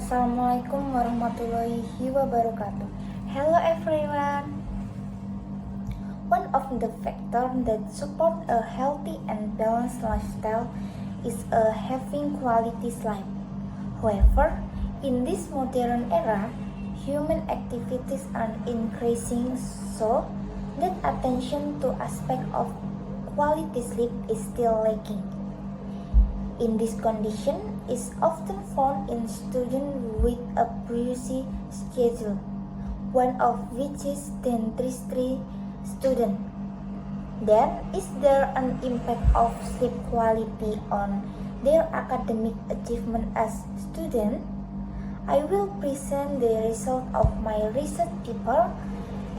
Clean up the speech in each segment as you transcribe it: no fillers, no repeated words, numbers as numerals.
Assalamualaikum warahmatullahi wabarakatuh. Hello everyone. One of the factors that support a healthy and balanced lifestyle is having quality sleep. However, in this modern era, human activities are increasing so that attention to aspect of quality sleep is still lacking. In this condition is often found in students with a busy schedule, one of which is dentistry student. Then, is there an impact of sleep quality on their academic achievement as students? I will present the result of my research paper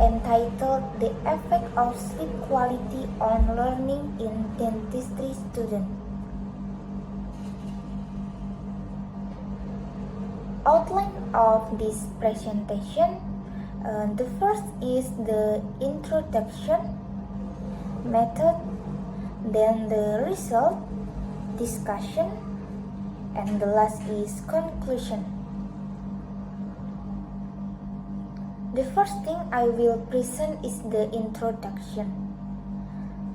entitled The Effect of Sleep Quality on Learning in Dentistry Students. Outline of this presentation. The first is the introduction, method, then the result, discussion, and the last is conclusion. The first thing I will present is the introduction.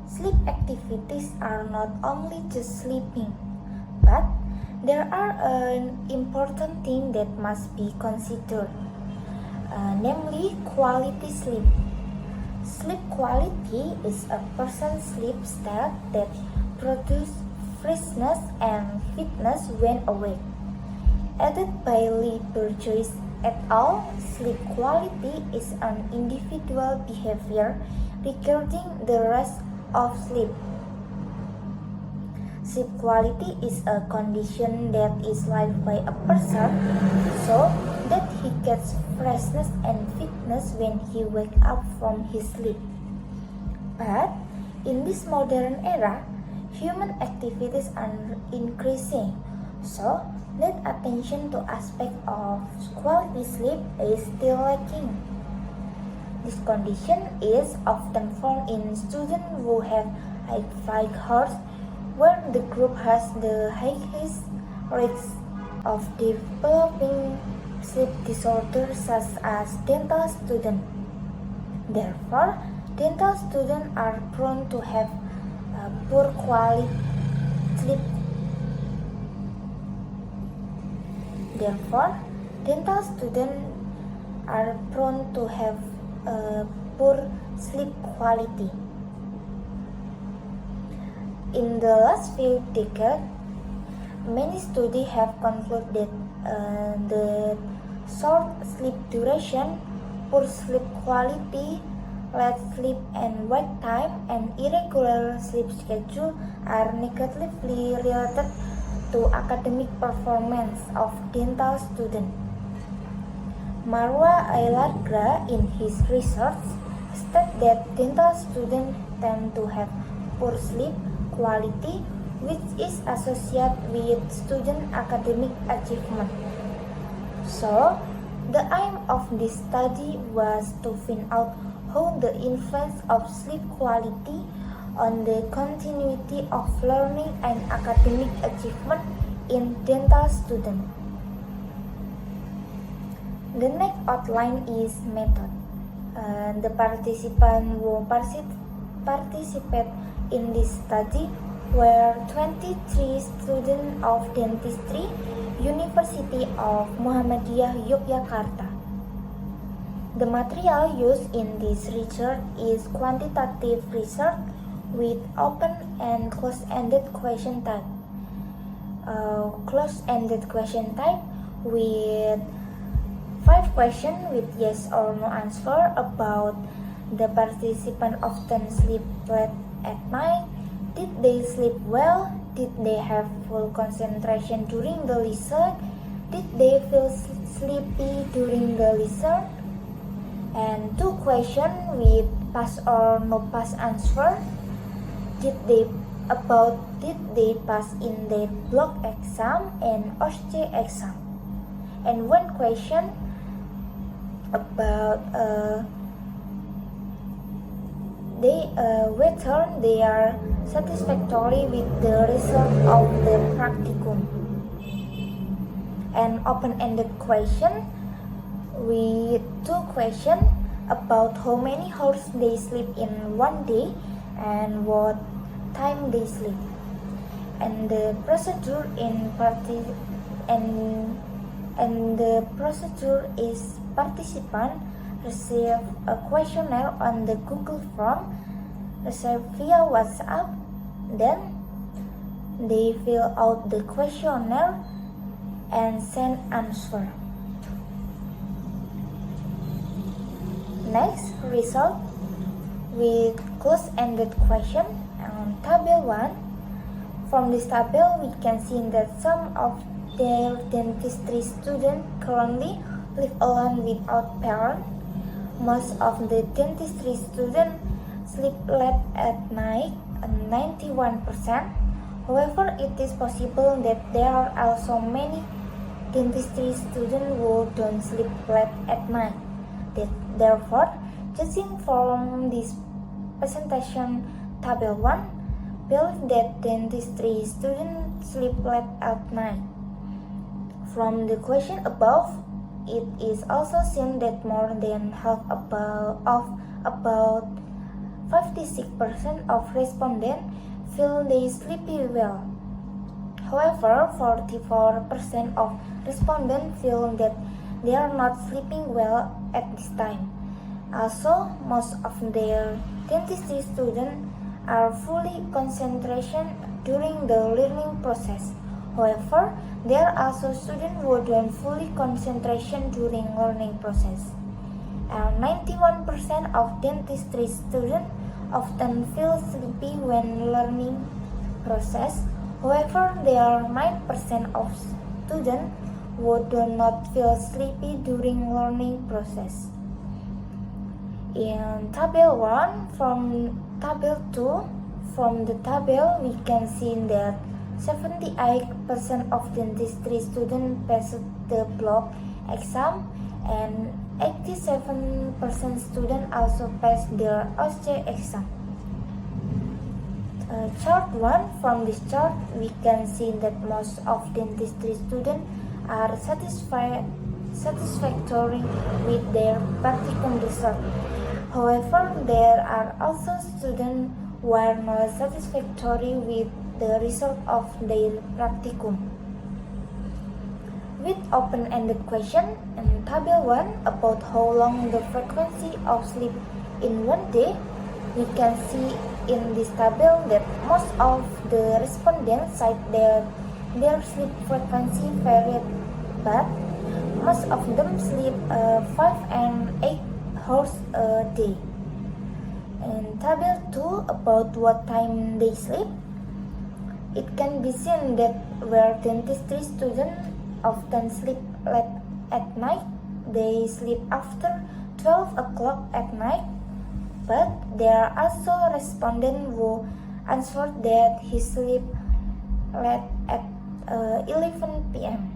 Sleep activities are not only just sleeping, but there are an important thing that must be considered, namely quality sleep. Sleep quality is a person's sleep state that produces freshness and fitness when awake. Added by Lee Burgess et al., sleep quality is an individual behavior regarding the rest of sleep. Sleep quality is a condition that is lived by a person so that he gets freshness and fitness when he wakes up from his sleep. But in this modern era, human activities are increasing, so that attention to aspect of quality sleep is still lacking. This condition is often found in students who have high hours, where the group has the highest risk of developing sleep disorders such as dental students. Therefore, dental students are prone to have poor quality sleep. Therefore, dental students are prone to have poor sleep quality. In the last few decades, many studies have concluded that the short sleep duration, poor sleep quality, late sleep and wake time, and irregular sleep schedule are negatively related to academic performance of dental students. Marwa Ailargra in his research stated that dental students tend to have poor sleep quality, which is associated with student academic achievement. So, the aim of this study was to find out how the influence of sleep quality on the continuity of learning and academic achievement in dental students. The next outline is method. The participants who participate in this study were 23 students of dentistry, University of Muhammadiyah Yogyakarta. The material used in this research is quantitative research with open and closed-ended question type. Closed-ended question type with 5 questions with yes or no answer about the participant often sleep late at night, did they sleep well, did they have full concentration during the lesson, did they feel sleepy during the lesson, and 2 questions with pass or no pass answer, did they pass in their block exam and OSCE exam, and 1 question about whether they are satisfactory with the result of the practicum. an open-ended question with two questions about how many hours they sleep in one day and what time they sleep. And the procedure is participant receive a questionnaire on the Google form received via WhatsApp. Then they fill out the questionnaire and send answer. Next, result with close-ended question on table 1. From this table, we can see that some of their dentistry students currently live alone without parents. Most of the dentistry students sleep late at night, 91%. However, it is possible that there are also many dentistry students who don't sleep late at night. Therefore, judging from this presentation table 1, believe that dentistry students sleep late at night. From the question above, it is also seen that more than half about 56% of respondents feel they sleep well. However, 44% of respondents feel that they are not sleeping well at this time. Also, most of their dentistry students are fully concentration during the learning process. However, there are also students who don't fully concentration during learning process. And 91% of dentistry students often feel sleepy when learning process. However, there are 9% of students who do not feel sleepy during learning process. In table 1 from table 2, from the table we can see that 78% of dentistry students passed the block exam and 87% students also passed their OSCE exam. Chart 1, from this chart we can see that most of dentistry students are satisfactory with their practicum result. However, there are also students who are not satisfactory with the result of their practicum. With open-ended question in table 1 about how long the frequency of sleep in one day, we can see in this table that most of the respondents cite their sleep frequency varied, but most of them sleep 5 and 8 hours a day. In table 2 about what time they sleep, it can be seen that where dentistry students often sleep late at night, they sleep after 12 o'clock at night, but there are also respondents who answered that he sleep late at 11 p.m.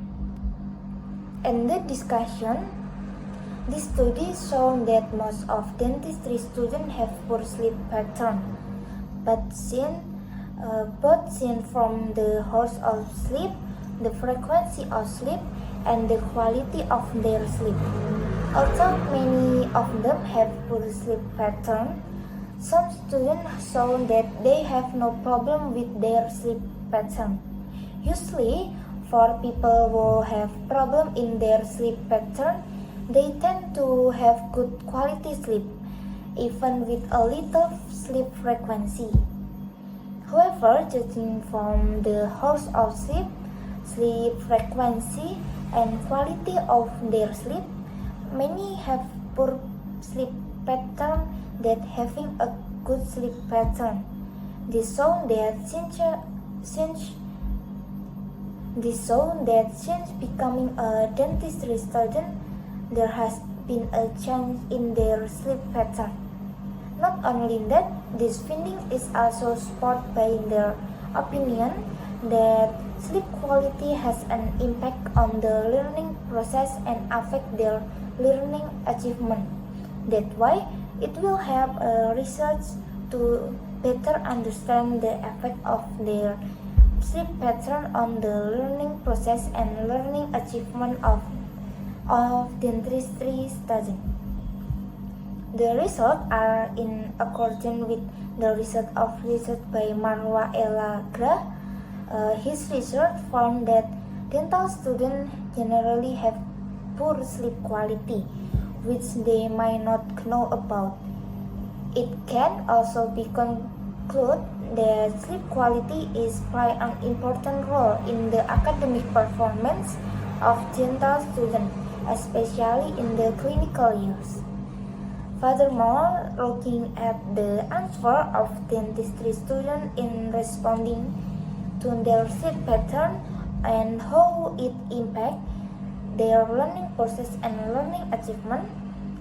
In the discussion, this study shown that most of dentistry students have poor sleep pattern, but both seen from the hours of sleep, the frequency of sleep, and the quality of their sleep. Although many of them have poor sleep pattern, some students show that they have no problem with their sleep pattern. Usually, for people who have problem in their sleep pattern, they tend to have good quality sleep, even with a little sleep frequency. However, judging from the hours of sleep, sleep frequency, and quality of their sleep, many have poor sleep pattern that having a good sleep pattern. This shows that since becoming a dentistry student, there has been a change in their sleep pattern. Not only that, this finding is also supported by their opinion that sleep quality has an impact on the learning process and affect their learning achievement. That's why it will help research to better understand the effect of their sleep pattern on the learning process and learning achievement of dentistry students. The results are in accordance with the result of research by Marwa Ella Gra. His research found that dental students generally have poor sleep quality, which they might not know about. It can also be concluded that sleep quality is play an important role in the academic performance of dental students, especially in the clinical years. Furthermore, looking at the answer of dentistry students in responding to their sleep pattern and how it impacts their learning process and learning achievement,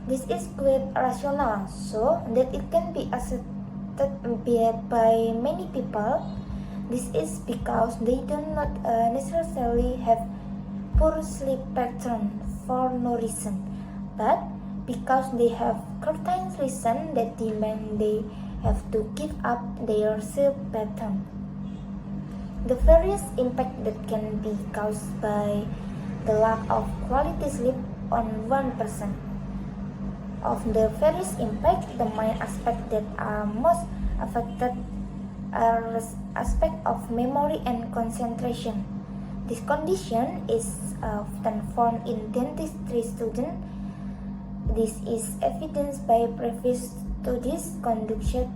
this is quite rational, so that it can be accepted by many people. This is because they do not necessarily have poor sleep pattern for no reason, but because they have certain reason that demand they have to give up their sleep pattern. The various impact that can be caused by the lack of quality sleep on one person. Of the various impact, the main aspect that are most affected are aspect of memory and concentration. This condition is often found in dentistry students. This is evidenced by previous studies conducted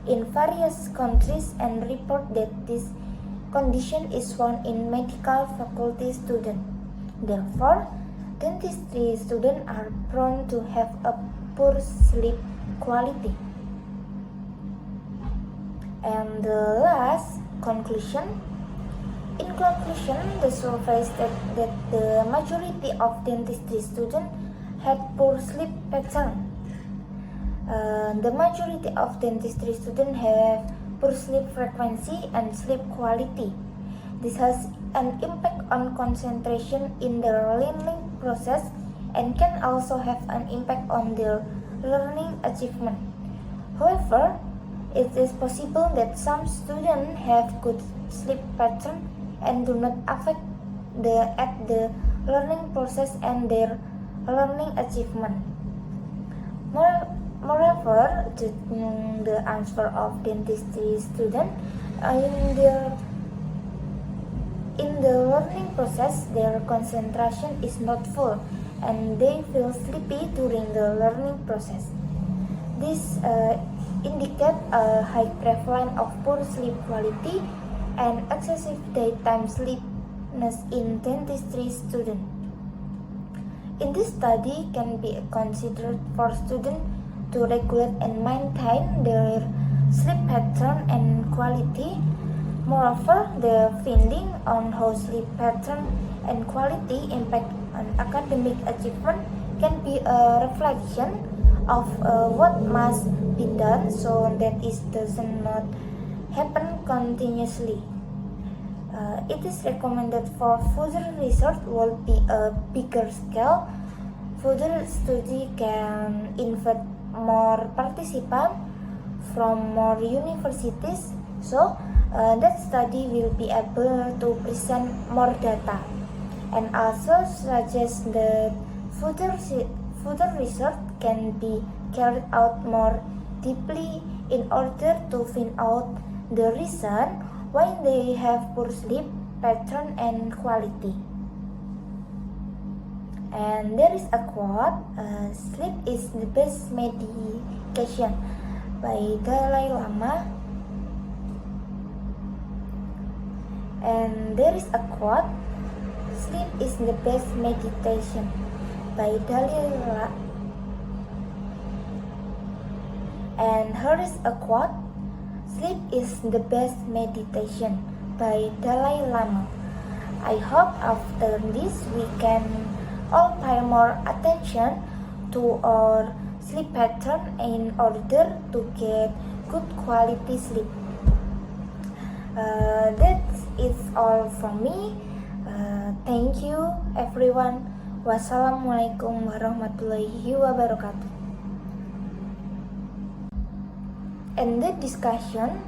in various countries and report that this condition is found in medical faculty students. Therefore, dentistry students are prone to have a poor sleep quality. And the last conclusion. In conclusion, the survey stated that the majority of dentistry students had poor sleep pattern. The majority of dentistry students have poor sleep frequency and sleep quality. This has an impact on concentration in their learning process and can also have an impact on their learning achievement. However, it is possible that some students have good sleep pattern and do not affect the learning process and their learning achievement. Moreover, the answer of dentistry students in the learning process, their concentration is not full and they feel sleepy during the learning process. This indicates a high prevalence of poor sleep quality and excessive daytime sleepiness in dentistry students. In this study can be considered for students to regulate and maintain their sleep pattern and quality. Moreover, the finding on how sleep pattern and quality impact on academic achievement can be a reflection of what must be done so that it does not happen continuously. It is recommended for further research will be a bigger scale. Further study can invite more participants from more universities, so that study will be able to present more data, and also suggest that further research can be carried out more deeply in order to find out the reason why they have poor sleep pattern and quality. And there is a quote, sleep is the best medication by Dalai Lama. And there is a quote, sleep is the best meditation by Dalai Lama. And here is a quote, sleep is the best meditation by Dalai Lama. I hope after this we can all pay more attention to our sleep pattern in order to get good quality sleep. That is all from me. Thank you everyone. Wassalamualaikum warahmatullahi wabarakatuh. And the discussion